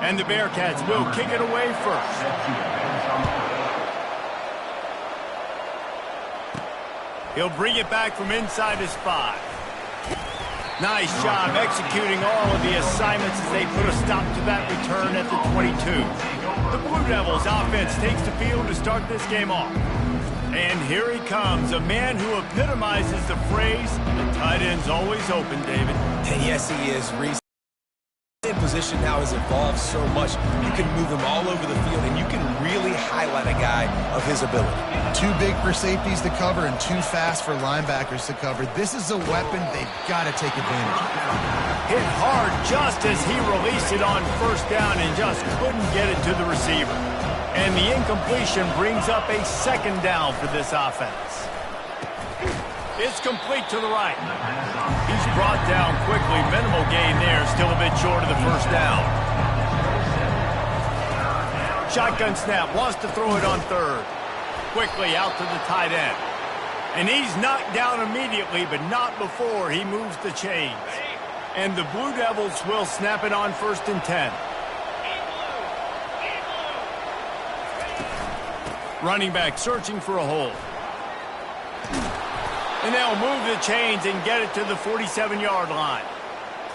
And the Bearcats will kick it away first. He'll bring it back from inside his 5. Nice job executing all of the assignments as they put a stop to that return at the 22. The Blue Devils offense takes the field to start this game off. And here he comes, a man who epitomizes the phrase, the tight end's always open, David. And yes, he is, Reese. Position now has evolved so much. You can move him all over the field, and you can really highlight a guy of his ability. Too big for safeties to cover and too fast for linebackers to cover. This is a weapon they've got to take advantage of. Hit hard just as he released it on first down and just couldn't get it to the receiver. And the incompletion brings up a second down for this offense. It's complete to the right. He's brought down quickly. Minimal gain there. Still a bit short of the first down. Shotgun snap. Wants to throw it on third. Quickly out to the tight end. And he's knocked down immediately, but not before he moves the chains. And the Blue Devils will snap it on 1st and 10. Running back searching for a hole. And they'll move the chains and get it to the 47-yard line.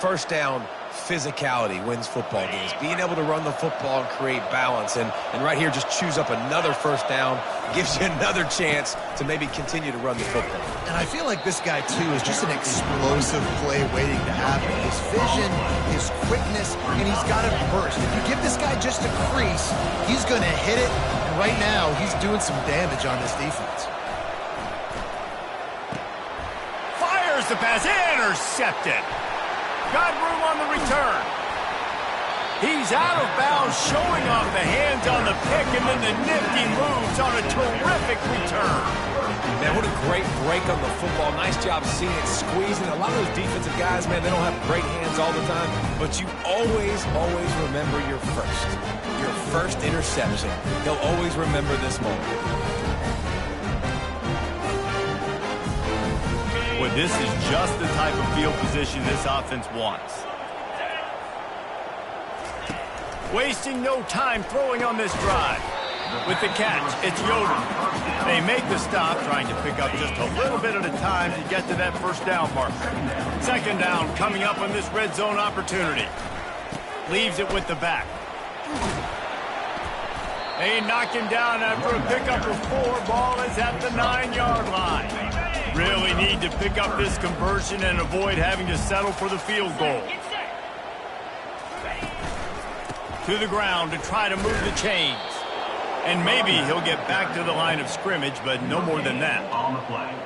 First down, physicality wins football games. Being able to run the football and create balance. And right here, just choose up another first down. Gives you another chance to maybe continue to run the football. And I feel like this guy, too, is just an explosive play waiting to happen. His vision, his quickness, and he's got a burst. If you give this guy just a crease, he's going to hit it. And right now, he's doing some damage on this defense. The pass intercepted. Got room on the return. He's out of bounds, showing off the hands on the pick, and then the nifty moves on a terrific return. Man, what a great break on the football. Nice job seeing it, squeezing. A lot of those defensive guys, man, they don't have great hands all the time, but you always remember your first interception. They'll always remember this moment. Well, this is just the type of field position this offense wants. Wasting no time throwing on this drive. With the catch, it's Yoder. They make the stop, trying to pick up just a little bit at a time to get to that first down marker. Second down coming up on this red zone opportunity. Leaves it with the back. They knock him down after a pickup of 4. Ball is at the 9-yard line. Really need to pick up this conversion and avoid having to settle for the field goal. To the ground to try to move the chains. And maybe he'll get back to the line of scrimmage, but no more than that.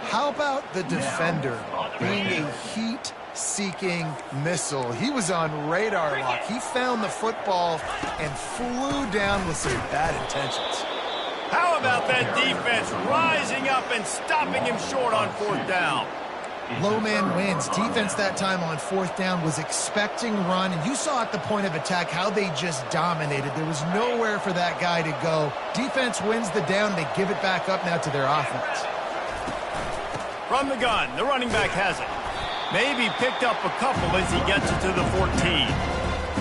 How about the defender being a heat-seeking missile? He was on radar lock. He found the football and flew down with some bad intentions. How about that defense rising up and stopping him short on 4th down? Low man wins. Defense that time on 4th down was expecting run, and you saw at the point of attack how they just dominated. There was nowhere for that guy to go. Defense wins the down. They give it back up now to their offense. From the gun, the running back has it. Maybe picked up a couple as he gets it to the 14.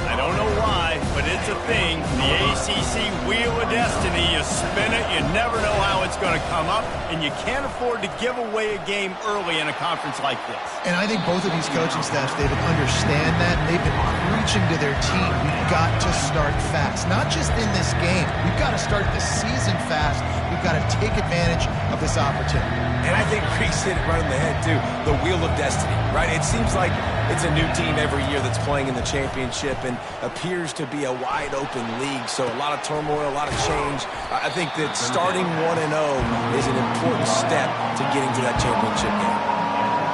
I don't know why, but it's a thing. The ACC Wheel of Destiny. You spin it, you never know how it's going to come up, and you can't afford to give away a game early in a conference like this. And I think both of these coaching staffs, David, understand that, and they've been preaching to their team, we've got to start fast. Not just in this game. We've got to start the season fast. We've got to take advantage of this opportunity. And I think Reese hit it right on the head, too. The Wheel of Destiny, right? It seems like it's a new team every year that's playing in the championship and appears to be a wide-open league. So a lot of turmoil, a lot of change. I think that starting 1-0 is an important step to getting to that championship game.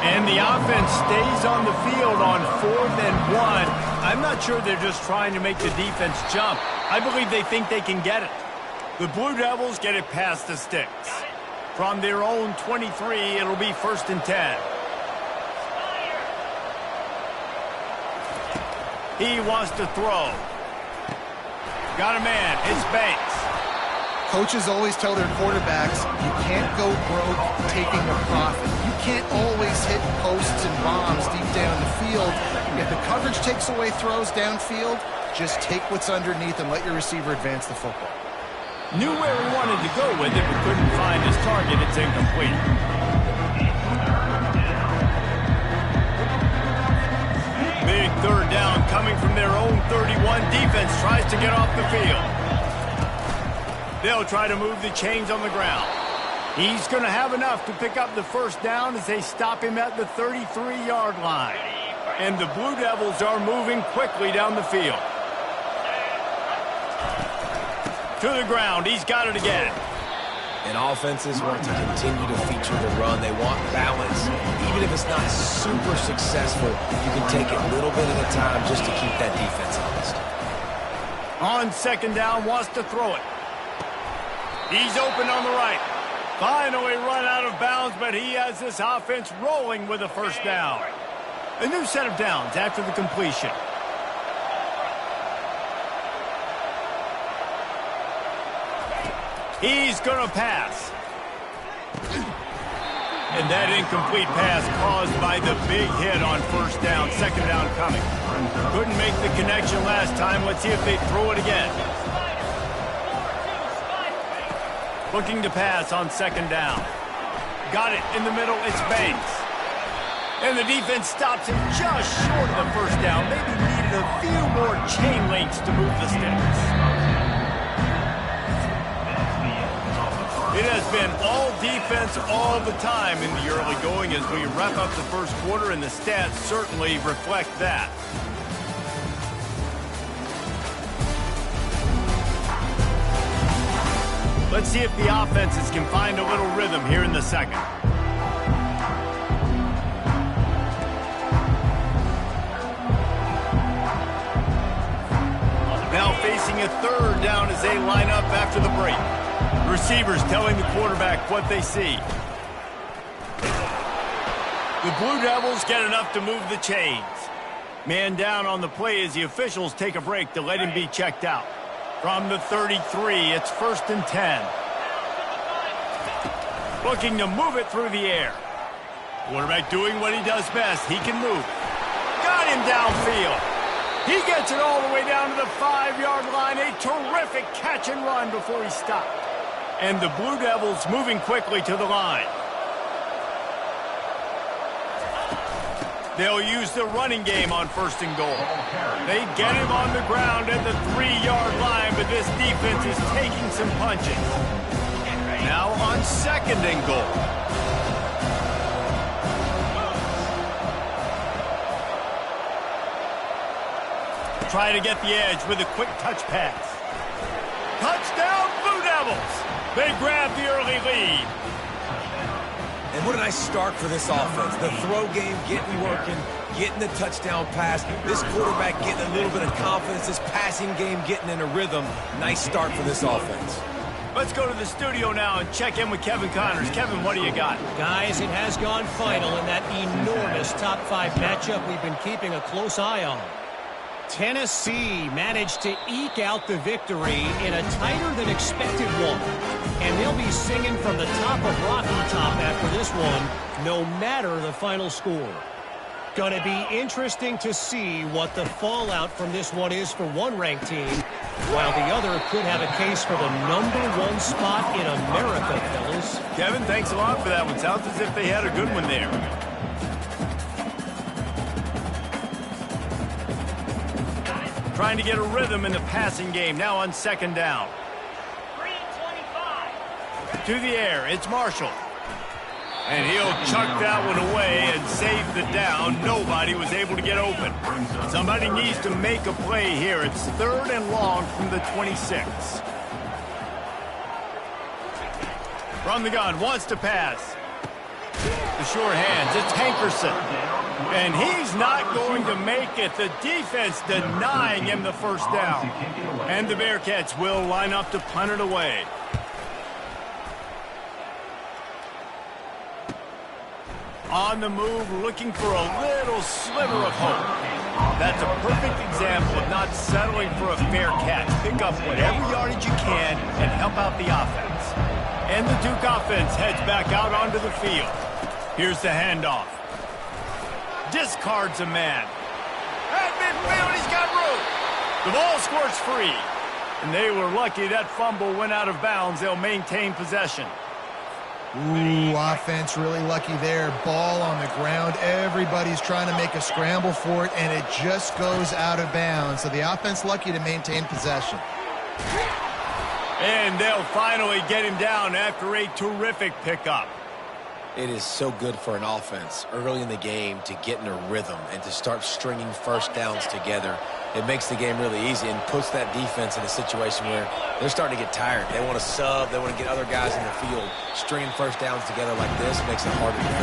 And the offense stays on the field on 4th and 1. I'm not sure they're just trying to make the defense jump. I believe they think they can get it. The Blue Devils get it past the sticks. From their own 23, it'll be 1st and 10. He wants to throw. Got a man. It's Banks. Coaches always tell their quarterbacks, you can't go broke taking a profit. You can't always hit posts and bombs deep down the field. If the coverage takes away throws downfield, Just take what's underneath and let your receiver advance the football. Knew where he wanted to go with it, but couldn't find his target. It's incomplete. Big third down coming from their own 31. Defense tries to get off the field. They'll try to move the chains on the ground. He's going to have enough to pick up the first down as they stop him at the 33-yard line. And the Blue Devils are moving quickly down the field. To the ground. He's got it again. And offenses want to continue to feature the run. They want balance. Even if it's not super successful, you can take it little bit at a time just to keep that defense honest. On second down, wants to throw it. He's open on the right. Finally run out of bounds, but he has this offense rolling with a first down. A new set of downs after the completion. He's going to pass. And that incomplete pass caused by the big hit on first down. Second down coming. Couldn't make the connection last time. Let's see if they throw it again. Looking to pass on second down. Got it in the middle. It's Banks. And the defense stops him just short of the first down. Maybe needed a few more chain links to move the sticks. It has been all defense all the time in the early going as we wrap up the first quarter, and the stats certainly reflect that. Let's see if the offenses can find a little rhythm here in the second. Now facing a third down as they line up after the break. Receivers telling the quarterback what they see. The Blue Devils get enough to move the chains. Man down on the play as the officials take a break to let him be checked out. From the 33, it's 1st and 10. Looking to move it through the air. Quarterback doing what he does best. He can move. Got him downfield. He gets it all the way down to the 5-yard line. A terrific catch and run before he stopped. And the Blue Devils moving quickly to the line. They'll use the running game on 1st and goal. They get him on the ground at the 3-yard line, but this defense is taking some punches. Now on 2nd and goal. Try to get the edge with a quick touch pass. Touchdown, Blue Devils! They grab the early lead. And what a nice start for this offense. The throw game getting working, getting the touchdown pass. This quarterback getting a little bit of confidence. This passing game getting in a rhythm. Nice start for this offense. Let's go to the studio now and check in with Kevin Connors. Kevin, what do you got? Guys, it has gone final in that enormous top 5 matchup we've been keeping a close eye on. Tennessee managed to eke out the victory in a tighter than expected one. And they'll be singing from the top of Rocky Top after this one, no matter the final score. Going to be interesting to see what the fallout from this one is for one ranked team, while the other could have a case for the #1 spot in America, fellas. Kevin, thanks a lot for that one. Sounds as if they had a good one there. Trying to get a rhythm in the passing game. Now on 2nd down. To the air, it's Marshall. And he'll chuck that one away and save the down. Nobody was able to get open. Somebody needs to make a play here. It's 3rd and long from the 26. From the gun, wants to pass. The short hands, it's Hankerson. And he's not going to make it. The defense denying him the first down. And the Bearcats will line up to punt it away. On the move, looking for a little sliver of hope. That's a perfect example of not settling for a fair catch. Pick up whatever yardage you can and help out the offense. And the Duke offense heads back out onto the field. Here's the handoff. Discards a man. At midfield, he's got room. The ball squirts free. And they were lucky that fumble went out of bounds. They'll maintain possession. Ooh, offense really lucky there. Ball on the ground. Everybody's trying to make a scramble for it, and it just goes out of bounds. So the offense lucky to maintain possession. And they'll finally get him down after a terrific pickup. It is so good for an offense early in the game to get in a rhythm and to start stringing first downs together. It makes the game really easy and puts that defense in a situation where they're starting to get tired. They want to sub. They want to get other guys in the field. Stringing first downs together like this makes it harder to do.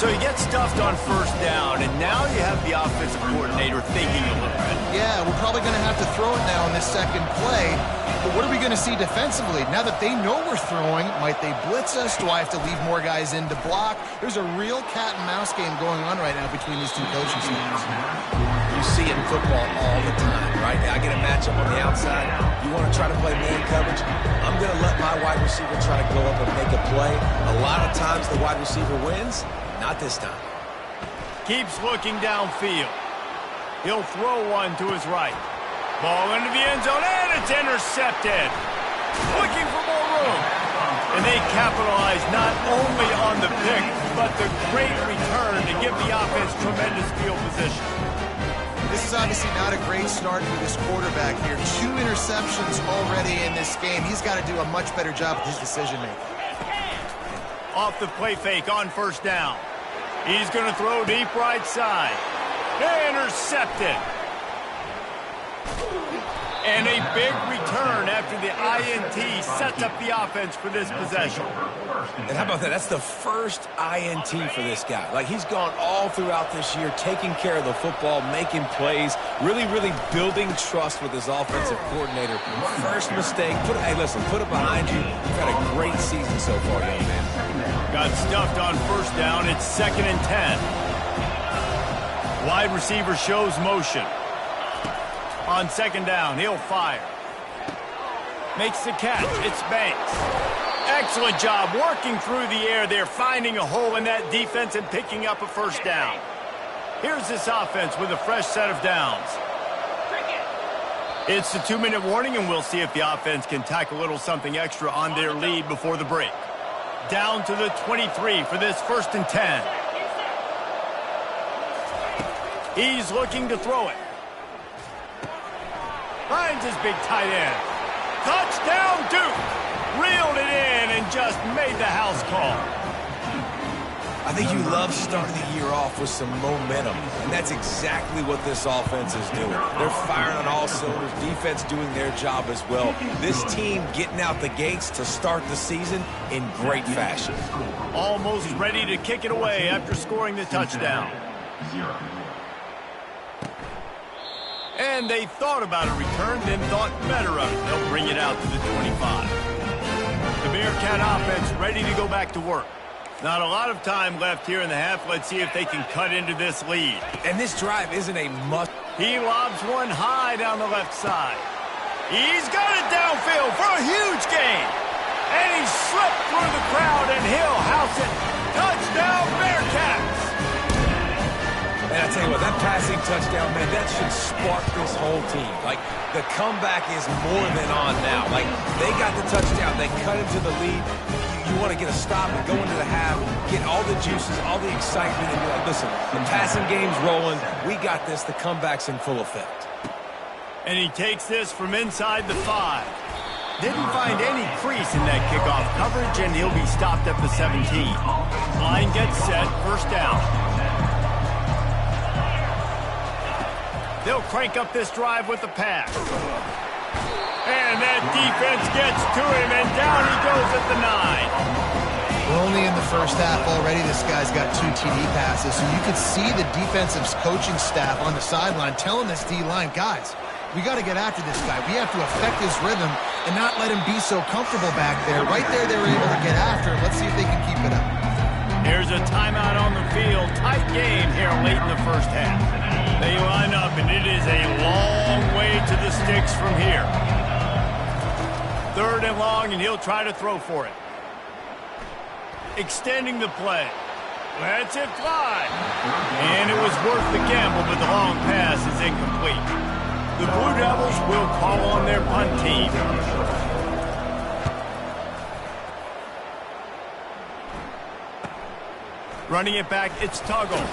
So you get stuffed on first down, and now you have the offensive coordinator thinking a little bit. Yeah, we're probably going to have to throw it now in this second play. But what are we going to see defensively? Now that they know we're throwing, might they blitz us? Do I have to leave more guys in to block? There's a real cat and mouse game going on right now between these two coaching staffs. You see it in football all the time, right? I get a matchup on the outside. You want to try to play man coverage? I'm going to let my wide receiver try to go up and make a play. A lot of times the wide receiver wins. Not this time. Keeps looking downfield. He'll throw one to his right. Ball into the end zone, and it's intercepted. Looking for more room. And they capitalize not only on the pick, but the great return to give the offense tremendous field position. This is obviously not a great start for this quarterback here. 2 interceptions already in this game. He's got to do a much better job with his decision-making. Off the play fake on first down. He's going to throw deep right side. Intercepted. And a big return after the INT sets up the offense for this possession. And how about that? That's the first INT for this guy. Like, he's gone all throughout this year, taking care of the football, making plays, really building trust with his offensive coordinator. First mistake. Hey, listen, put it behind you. You've had a great season so far, young man. Got stuffed on first down. It's 2nd and 10. Wide receiver shows motion. On 2nd down, he'll fire. Makes the catch. It's Banks. Excellent job working through the air there, finding a hole in that defense and picking up a first down. Here's this offense with a fresh set of downs. It's the 2-minute warning, and we'll see if the offense can tack a little something extra on their lead before the break. Down to the 23 for this 1st and 10. He's looking to throw it. Finds his big tight end. Touchdown, Duke! Reeled it in and just made the house call. I think you love starting the year off with some momentum, and that's exactly what this offense is doing. They're firing on all cylinders, defense doing their job as well. This team getting out the gates to start the season in great fashion. Almost ready to kick it away after scoring the touchdown. And they thought about a return, then thought better of it. They'll bring it out to the 25. The Bearcat offense ready to go back to work. Not a lot of time left here in the half. Let's see if they can cut into this lead. And this drive isn't a must. He lobs one high down the left side. He's got it downfield for a huge gain. And he slipped through the crowd, and he'll house it. Touchdown, Bearcats! And I tell you what, that passing touchdown, man, that should spark this whole team. Like, the comeback is more than on now. Like, they got the touchdown. They cut into the lead. You want to get a stop and go into the half, get all the juices, all the excitement, and be like, listen, the passing game's rolling. We got this. The comeback's in full effect. And he takes this from inside the 5. Didn't find any crease in that kickoff coverage, and he'll be stopped at the 17. Line gets set, first down. They'll crank up this drive with the pass. And that defense gets to him, and down he goes at the 9. We're only in the first half already. This guy's got 2 TD passes, so you could see the defensive coaching staff on the sideline telling this D-line, guys, we got to get after this guy. We have to affect his rhythm and not let him be so comfortable back there. Right there, they were able to get after him. Let's see if they can keep it up. Here's a timeout on the field. Tight game here late in the first half. They line up, and it is a long way to the sticks from here. 3rd and long, and he'll try to throw for it. Extending the play. Lets it fly. And it was worth the gamble, but the long pass is incomplete. The Blue Devils will call on their punt team. Running it back, it's Tuggle.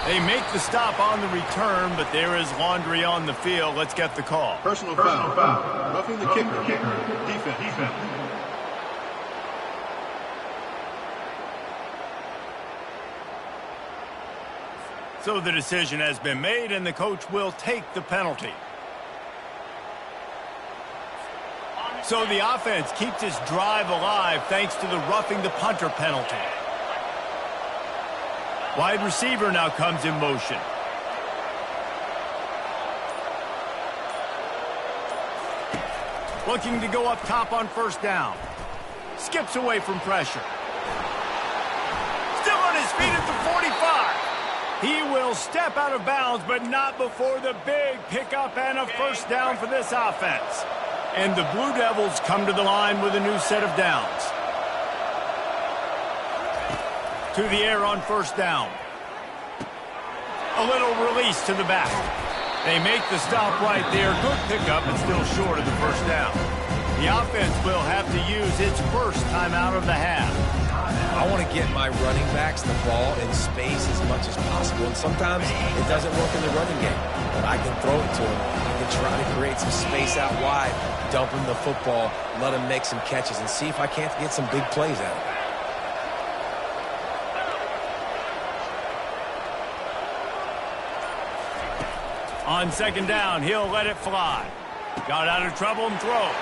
They make the stop on the return, but there is laundry on the field. Let's get the call. Personal foul. Roughing the kicker. Defense. So the decision has been made, and the coach will take the penalty. So the offense keeps its drive alive thanks to the roughing the punter penalty. Wide receiver now comes in motion. Looking to go up top on first down. Skips away from pressure. Still on his feet at the 45. He will step out of bounds, but not before the big pickup and a first down for this offense. And the Blue Devils come to the line with a new set of downs. To the air on first down. A little release to the back. They make the stop right there. Good pickup, but still short of the first down. The offense will have to use its first timeout of the half. I want to get my running backs the ball in space as much as possible. And sometimes it doesn't work in the running game. But I can throw it to him. I can try to create some space out wide, dump him the football, let him make some catches, and see if I can't get some big plays out of it. On second down, he'll let it fly. Got out of trouble and throws.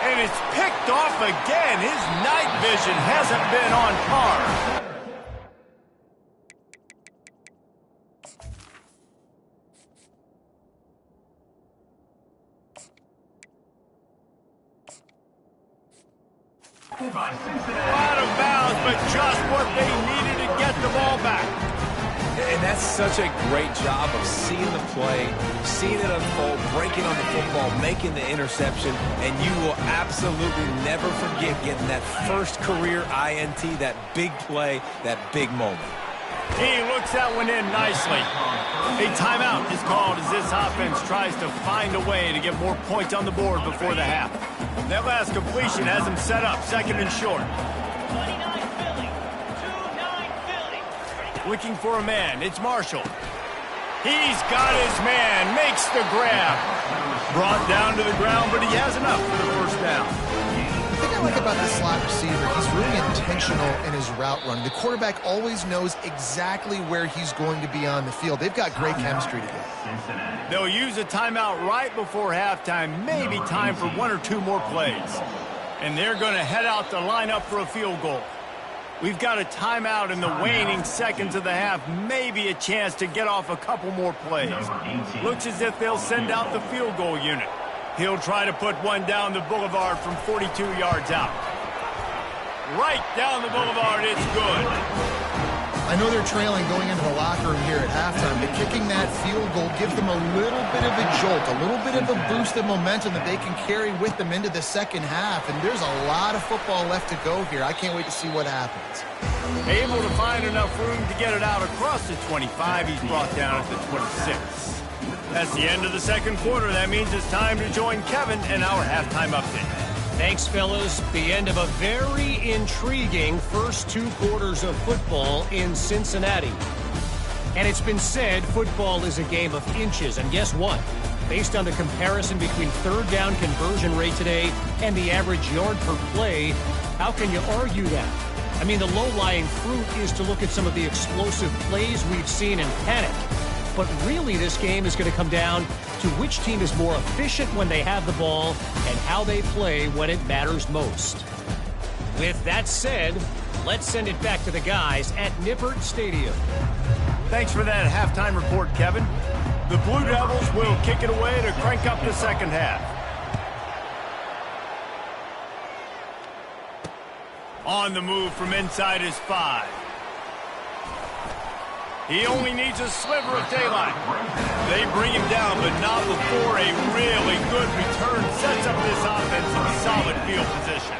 And it's picked off again. His night vision hasn't been on par. Out of bounds, but just what they needed to get the ball back. And that's such a great job of seeing the play, seeing it unfold, breaking on the football, making the interception, and you will absolutely never forget getting that first career INT, that big play, that big moment. He looks that one in nicely. A timeout is called as this offense tries to find a way to get more points on the board before the half. That last completion has him set up second and short. Looking for a man, it's Marshall. He's got his man, makes the grab. Brought down to the ground, but he has enough for the first down. The thing I like about this slot receiver, he's really intentional in his route running. The quarterback always knows exactly where he's going to be on the field. They've got great chemistry together. They'll use a timeout right before halftime, maybe time for one or two more plays. And they're going to head out to line up for a field goal. We've got a timeout in the waning seconds of the half, maybe a chance to get off a couple more plays. Looks as if they'll send out the field goal unit. He'll try to put one down the boulevard from 42 yards out. Right down the boulevard, it's good. I know they're trailing going into the locker room here at halftime, but kicking that field goal gives them a little bit of a jolt, a little bit of a boost of momentum that they can carry with them into the second half. And there's a lot of football left to go here. I can't wait to see what happens. Able to find enough room to get it out across the 25. He's brought down at the 26. That's the end of the second quarter. That means it's time to join Kevin in our halftime update. Thanks, fellas. The end of a very intriguing first two quarters of football in Cincinnati. And it's been said football is a game of inches. And guess what? Based on the comparison between third down conversion rate today and the average yard per play, how can you argue that? I mean, the low-lying fruit is to look at some of the explosive plays we've seen in panic. But really, this game is going to come down to which team is more efficient when they have the ball and how they play when it matters most. With that said, let's send it back to the guys at Nippert Stadium. Thanks for that halftime report, Kevin. The Blue Devils will kick it away to crank up the second half. On the move from inside his 5. He only needs a sliver of daylight. They bring him down, but not before a really good return sets up this offense in solid field position.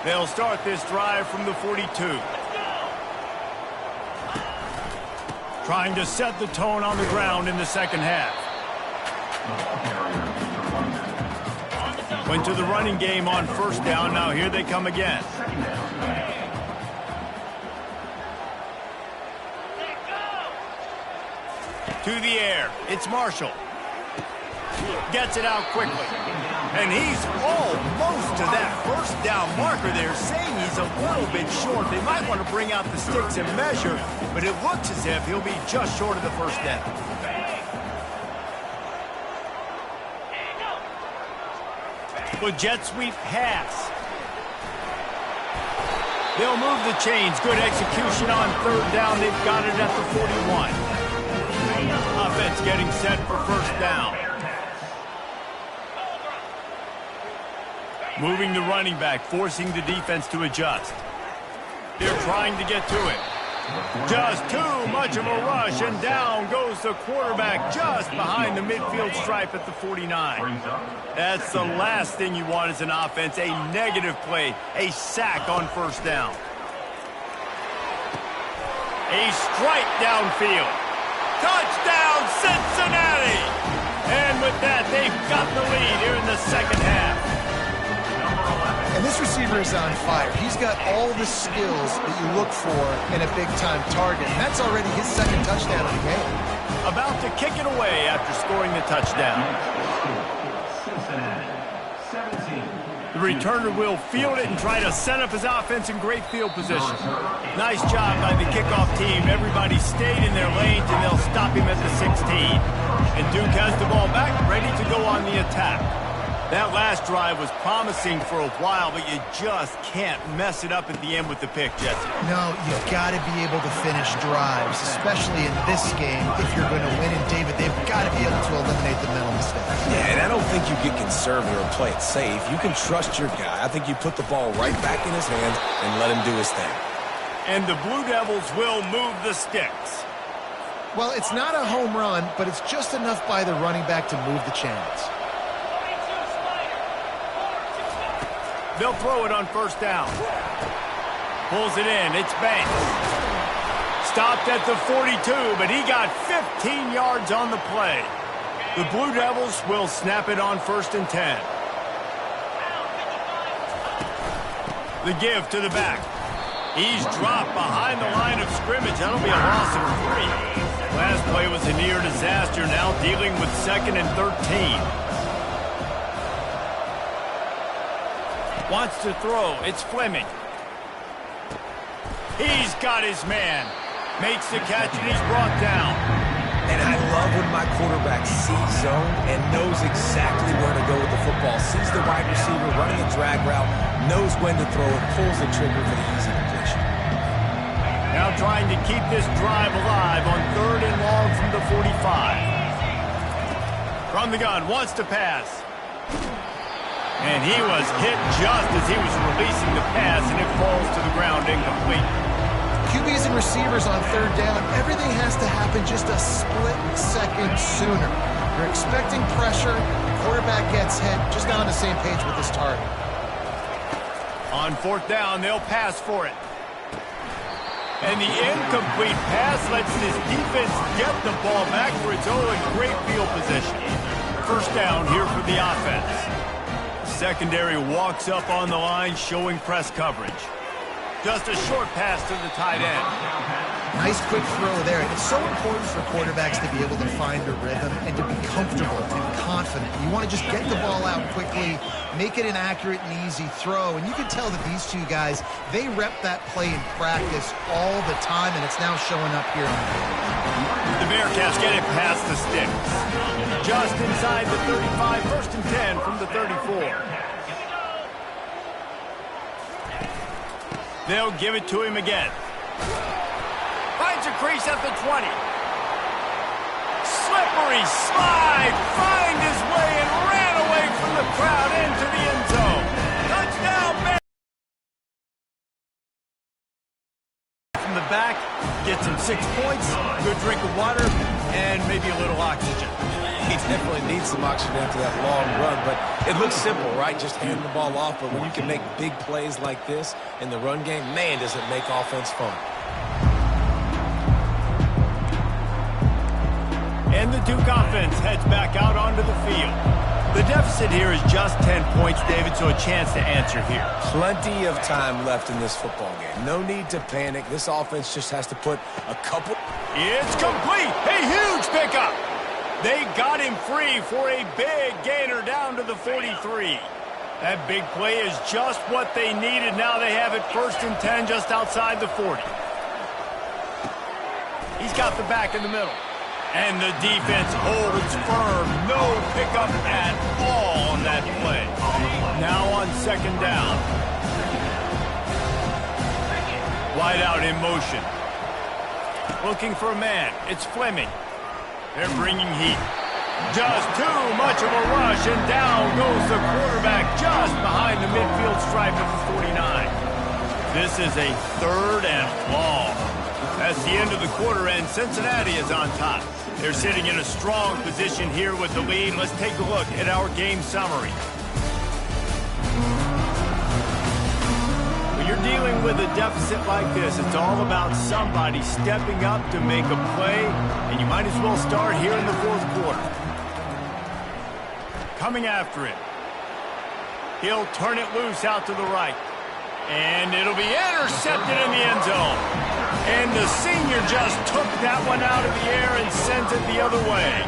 They'll start this drive from the 42. Trying to set the tone on the ground in the second half. Went to the running game on first down. Now here they come again. To the air. It's Marshall. Gets it out quickly. And he's almost to that first down marker there, saying he's a little bit short. They might want to bring out the sticks and measure, but it looks as if he'll be just short of the first down. Good jet sweep pass. They'll move the chains. Good execution on third down. They've got it at the 41. Offense getting set for first down. Moving the running back, forcing the defense to adjust. They're trying to get to it. Just too much of a rush, and down goes the quarterback just behind the midfield stripe at the 49. That's the last thing you want as an offense, a negative play, a sack on first down. A strike downfield. Touchdown, Cincinnati! And with that, they've got the lead here in the second half. And this receiver is on fire. He's got all the skills that you look for in a big-time target. And that's already his second touchdown of the game. About to kick it away after scoring the touchdown. The returner will field it and try to set up his offense in great field position. Nice job by the kickoff team. Everybody stayed in their lanes, and they'll stop him at the 16. And Duke has the ball back, ready to go on the attack. That last drive was promising for a while, but you just can't mess it up at the end with the pick, Jesse. No, you've got to be able to finish drives, especially in this game. If you're going to win, and David, they've got to be able to eliminate the mental mistakes. Yeah, and I don't think you get conservative or play it safe. You can trust your guy. I think you put the ball right back in his hands and let him do his thing. And the Blue Devils will move the sticks. Well, it's not a home run, but it's just enough by the running back to move the chains. They'll throw it on first down. Pulls it in. It's Banks. Stopped at the 42, but he got 15 yards on the play. The Blue Devils will snap it on first and 10. The give to the back. He's dropped behind the line of scrimmage. That'll be a loss of 3. Last play was a near disaster. Now dealing with second and 13. Wants to throw. It's Fleming. He's got his man. Makes the catch, and he's brought down. And I love when my quarterback sees zone and knows exactly where to go with the football. Sees the wide receiver running a drag route, knows when to throw it, pulls the trigger for the easy completion. Now trying to keep this drive alive on third and long from the 45. From the gun, wants to pass. And he was hit just as he was releasing the pass, and it falls to the ground incomplete. QBs and receivers on third down, everything has to happen just a split second sooner. You're expecting pressure, the quarterback gets hit, just not on the same page with his target. On fourth down, they'll pass for it. And the incomplete pass lets this defense get the ball back for its own great field position. First down here for the offense. Secondary walks up on the line, showing press coverage. Just a short pass to the tight end. Nice quick throw there. It's so important for quarterbacks to be able to find a rhythm and to be comfortable and confident. You want to just get the ball out quickly, make it an accurate and easy throw. And you can tell that these two guys, they rep that play in practice all the time, and it's now showing up here on the field. The Bearcats get it past the sticks. Just inside the 35, first and 10 from the 34. They'll give it to him again. Finds a crease at the 20. Slippery slide. Find his way and ran away from the crowd into the end zone. Touchdown, Bears. From the back, gets him 6 points, good drink of water, and maybe a little oxygen. He definitely needs some oxygen after that long run, but it looks simple, right? Just hand the ball off, but when you can make big plays like this in the run game, man, does it make offense fun. And the Duke offense heads back out onto the field. The deficit here is just 10 points, David, so a chance to answer here. Plenty of time left in this football game. No need to panic. This offense just has to put a couple... It's complete. A huge pickup. They got him free for a big gainer down to the 43. That big play is just what they needed. Now they have it 1st and 10 just outside the 40. He's got the back in the middle. And the defense holds firm. No pickup at all on that play. Now on 2nd down. Wide out in motion. Looking for a man. It's Fleming. They're bringing heat. Just too much of a rush, and down goes the quarterback just behind the midfield stripe of the 49. This is a 3rd and long. That's the end of the quarter, and Cincinnati is on top. They're sitting in a strong position here with the lead. Let's take a look at our game summary. When you're dealing with a deficit like this, it's all about somebody stepping up to make a play, and you might as well start here in the 4th quarter. Coming after it. He'll turn it loose out to the right. And it'll be intercepted in the end zone. And the senior just took that one out of the air and sent it the other way.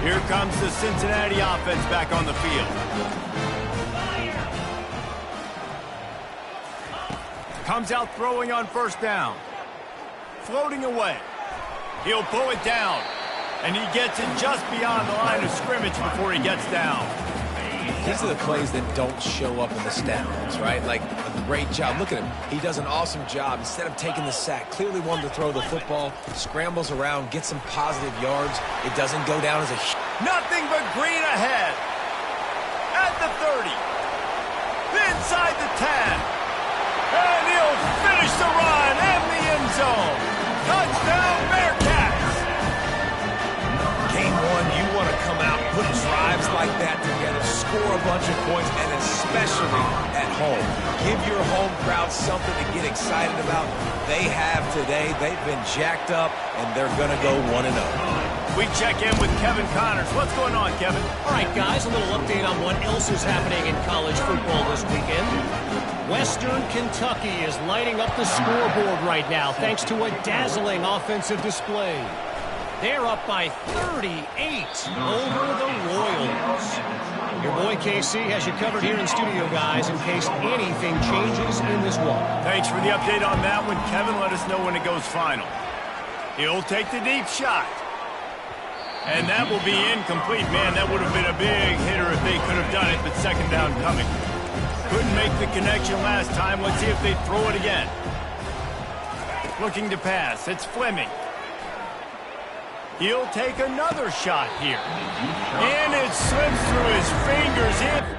Here comes the Cincinnati offense back on the field. Comes out throwing on 1st down. Floating away. He'll pull it down. And he gets it just beyond the line of scrimmage before he gets down. These are the plays that don't show up in the stat books, right? Like a great job. Look at him. He does an awesome job. Instead of taking the sack, clearly wanted to throw the football, scrambles around, gets some positive yards. It doesn't go down as a... Nothing but green ahead. At the 30. Inside the 10. And he'll finish the run in the end zone. Touchdown, Bearcats. Game 1, you want to come out, put drives like that together, score a bunch of points, and especially at home. Give your home crowd something to get excited about. They have today. They've been jacked up, and they're going to go 1-0. We check in with Kevin Connors. What's going on, Kevin? All right, guys, a little update on what else is happening in college football this weekend. Western Kentucky is lighting up the scoreboard right now thanks to a dazzling offensive display. They're up by 38 over the Royals. Your boy KC has you covered here in studio, guys, in case anything changes in this one. Thanks for the update on that one, Kevin. Let us know when it goes final. He'll take the deep shot. And that will be incomplete. Man, that would have been a big hitter if they could have done it, but 2nd down coming. Couldn't make the connection last time. Let's see if they throw it again. Looking to pass. It's Fleming. He'll take another shot here. And it slips through his fingers.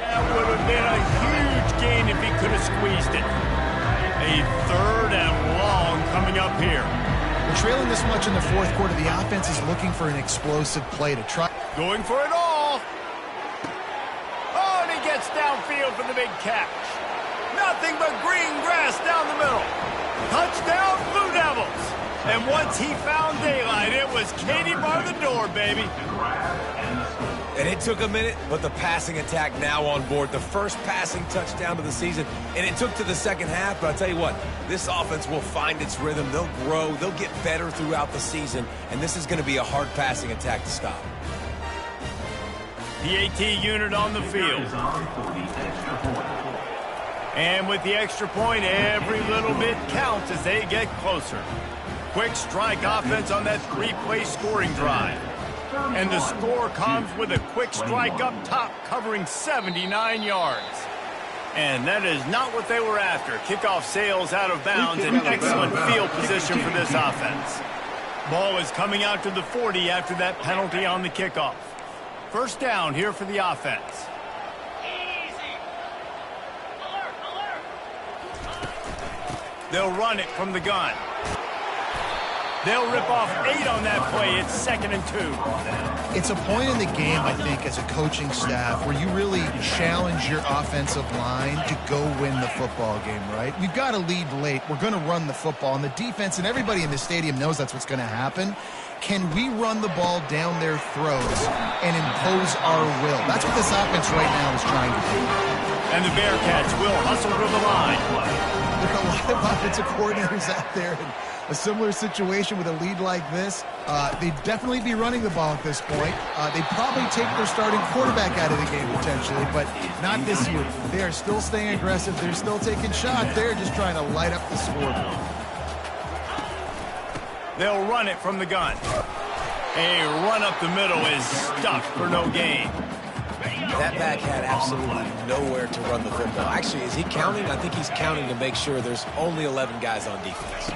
That would have been a huge gain if he could have squeezed it. A 3rd and long coming up here. We're trailing this much in the 4th quarter. The offense is looking for an explosive play to try. Going for it all. Oh, and he gets downfield for the big catch. Nothing but green grass down the middle. Touchdown, Blue Devils. And once he found daylight, it was Katie bar the door, baby. And it took a minute, but the passing attack now on board. The first passing touchdown of the season, and it took to the 2nd half, but I'll tell you what, this offense will find its rhythm. They'll grow. They'll get better throughout the season, and this is going to be a hard passing attack to stop. The AT unit on the field. And with the extra point, every little bit counts as they get closer. Quick strike offense on that 3-play scoring drive. And the score comes with a quick strike up top covering 79 yards. And that is not what they were after. Kickoff sails out of bounds and excellent field position for this offense. Ball is coming out to the 40 after that penalty on the kickoff. First down here for the offense. They'll run it from the gun. They'll rip off 8 on that play. It's 2nd and 2. It's a point in the game, I think, as a coaching staff where you really challenge your offensive line to go win the football game, right? We've got to lead late. We're going to run the football. And the defense and everybody in the stadium knows that's what's going to happen. Can we run the ball down their throats and impose our will? That's what this offense right now is trying to do. And the Bearcats will hustle through the line. There are a lot of offensive coordinators out there in a similar situation with a lead like this. They'd definitely be running the ball at this point. They'd probably take their starting quarterback out of the game potentially, but not this year. They are still staying aggressive. They're still taking shots. They're just trying to light up the scoreboard. They'll run it from the gun. A run up the middle is stuffed for no gain. That back had absolutely nowhere to run the football. Actually, is he counting? I think he's counting to make sure there's only 11 guys on defense.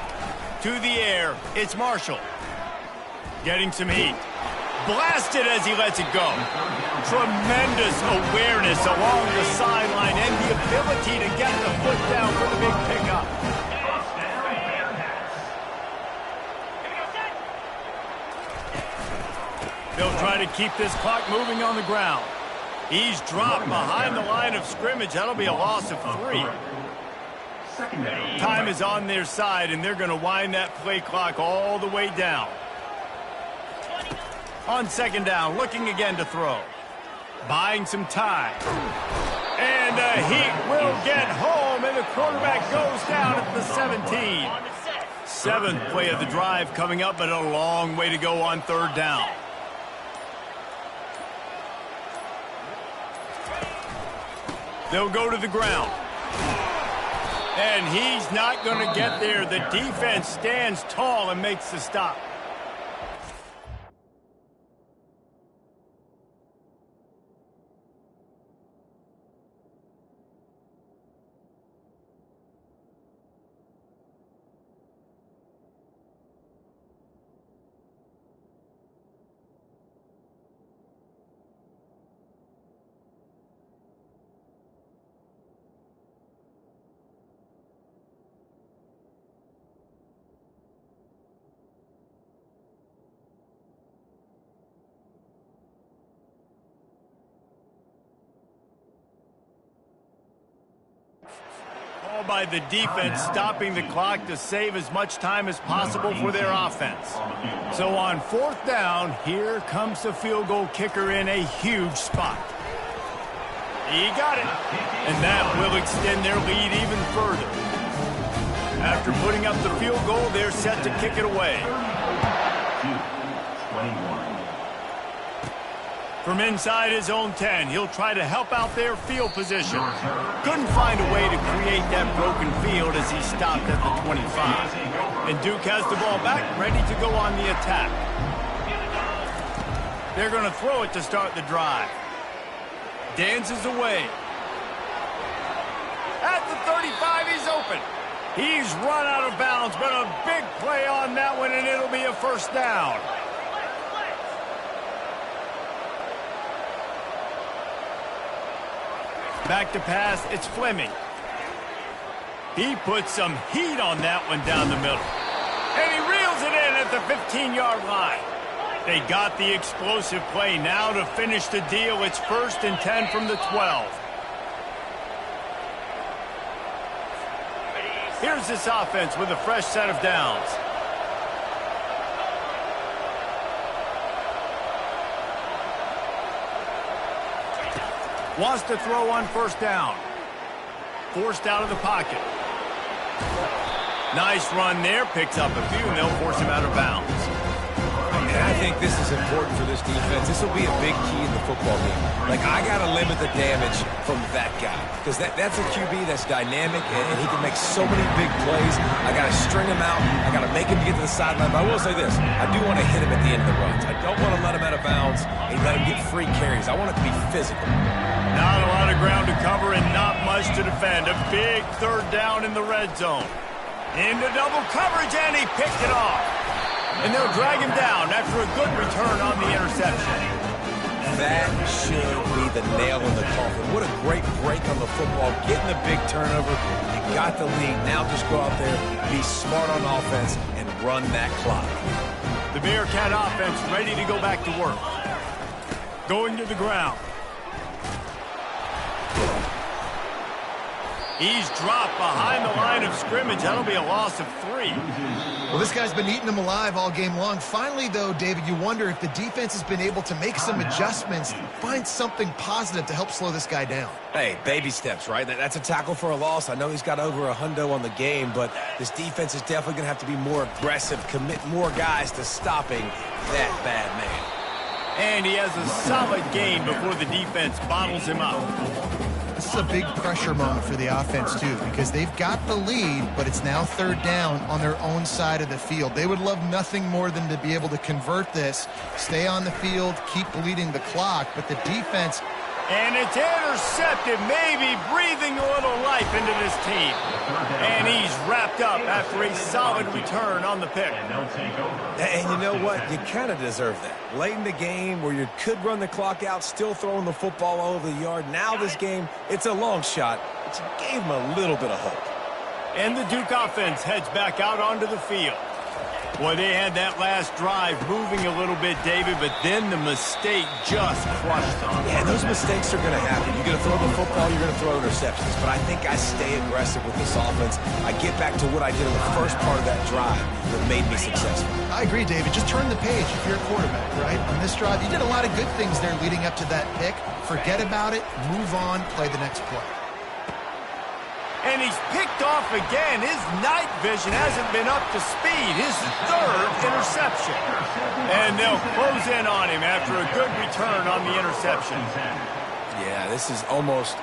To the air, it's Marshall. Getting some heat. Blasted as he lets it go. Tremendous awareness along the sideline and the ability to get the foot down for the big pickup. They'll try to keep this clock moving on the ground. He's dropped behind the line of scrimmage. That'll be a loss of 3. Time is on their side, and they're going to wind that play clock all the way down. On 2nd down, looking again to throw. Buying some time. And the heat will get home, and the quarterback goes down at the 17. 7th play of the drive coming up, but a long way to go on 3rd down. They'll go to the ground. And he's not going to get there. The defense stands tall and makes the stop. By the defense stopping the clock to save as much time as possible for their offense. So on 4th down, here comes the field goal kicker in a huge spot. He got it, and that will extend their lead even further. After putting up the field goal, they're set to kick it away. From inside his own 10, he'll try to help out their field position. Couldn't find a way to create that broken field as he stopped at the 25. And Duke has the ball back, ready to go on the attack. They're going to throw it to start the drive. Dances away. At the 35, he's open. He's run out of bounds, but a big play on that one, and it'll be a 1st down. Back to pass, it's Fleming. He puts some heat on that one down the middle. And he reels it in at the 15-yard line. They got the explosive play. Now to finish the deal, it's 1st and 10 from the 12. Here's this offense with a fresh set of downs. Wants to throw on 1st down. Forced out of the pocket. Nice run there. Picks up a few, and they'll force him out of bounds. And I think this is important for this defense. This will be a big key in the football game. Like, I got to limit the damage from that guy. Because that's a QB that's dynamic, and he can make so many big plays. I got to string him out. I got to make him get to the sideline. But I will say this. I do want to hit him at the end of the runs. I don't want to let him out of bounds and let him get free carries. I want it to be physical. Not a lot of ground to cover and not much to defend. A big 3rd down in the red zone. Into double coverage, and he picked it off. And they'll drag him down after a good return on the interception. That should be the nail in the coffin. What a great break on the football, getting the big turnover. You got the lead. Now just go out there, be smart on offense, and run that clock. The Bearcat offense ready to go back to work. Going to the ground. He's dropped behind the line of scrimmage. That'll be a loss of 3. Well, this guy's been eating them alive all game long. Finally, though, David, you wonder if the defense has been able to make some adjustments, find something positive to help slow this guy down. Hey, baby steps, right? That's a tackle for a loss. I know he's got over $100 on the game, but this defense is definitely going to have to be more aggressive, commit more guys to stopping that bad man. And he has a solid gain before the defense bottles him up. This is a big pressure moment for the offense, too, because they've got the lead, but it's now 3rd down on their own side of the field. They would love nothing more than to be able to convert this, stay on the field, keep bleeding the clock, but the defense... And it's intercepted, maybe breathing a little life into this team. And he's wrapped up after a solid return on the pick. And you know what? You kind of deserve that. Late in the game where you could run the clock out, still throwing the football all over the yard. Now this game, it's a long shot, but you gave him a little bit of hope. And the Duke offense heads back out onto the field. Boy, they had that last drive moving a little bit, David, but then the mistake just crushed them. Yeah, those mistakes are going to happen. You're going to throw the football, you're going to throw interceptions. But I think I stay aggressive with this offense. I get back to what I did in the first part of that drive that made me successful. I agree, David. Just turn the page if you're a quarterback, right? On this drive, you did a lot of good things there leading up to that pick. Forget about it, move on, play the next play. And he's picked off again. His night vision hasn't been up to speed. His 3rd interception. And they'll close in on him after a good return on the interception. Yeah, this is almost